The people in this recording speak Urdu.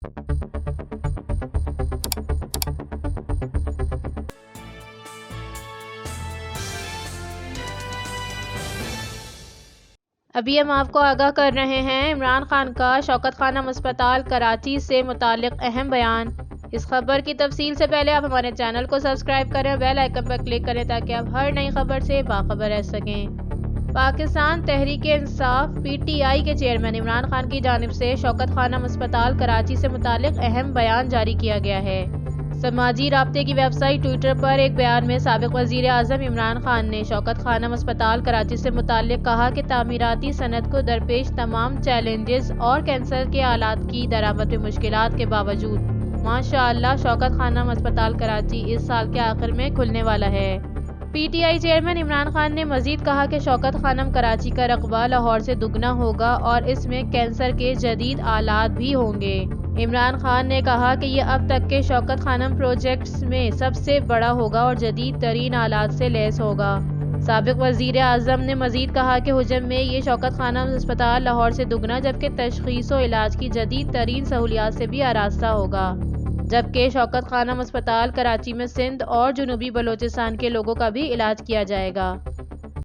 ابھی ہم آپ کو آگاہ کر رہے ہیں عمران خان کا شوکت خانم اسپتال کراچی سے متعلق اہم بیان۔ اس خبر کی تفصیل سے پہلے آپ ہمارے چینل کو سبسکرائب کریں اور بیل آئیکن پر کلک کریں تاکہ آپ ہر نئی خبر سے باخبر رہ سکیں۔ Pakistan Tehreek Insaf P T I کے چیئرمین عمران خان کی جانب سے شوکت خانم اسپتال کراچی سے متعلق اہم بیان جاری کیا گیا ہے۔ سماجی رابطے کی ویب سائٹ ٹویٹر پر ایک بیان میں سابق وزیر اعظم عمران خان نے شوکت خانم اسپتال کراچی سے متعلق کہا کہ تعمیراتی صنعت کو درپیش تمام چیلنجز اور کینسر کے آلات کی درآمد میں مشکلات کے باوجود ماشاءاللہ شوکت خانم اسپتال کراچی اس سال کے آخر میں کھلنے والا ہے۔ P T I chairman Imran Khan نے مزید کہا کہ شوکت خانم کراچی کا رقبہ لاہور سے دگنا ہوگا اور اس میں کینسر کے جدید آلات بھی ہوں گے۔ عمران خان نے کہا کہ یہ اب تک کے شوکت خانم پروجیکٹس میں سب سے بڑا ہوگا اور جدید ترین آلات سے لیس ہوگا۔ سابق وزیر اعظم نے مزید کہا کہ حجم میں یہ شوکت خانم اسپتال لاہور سے دگنا جبکہ تشخیص و علاج کی جدید ترین سہولیات سے بھی آراستہ ہوگا، جبکہ شوکت خانم اسپتال کراچی میں سندھ اور جنوبی بلوچستان کے لوگوں کا بھی علاج کیا جائے گا۔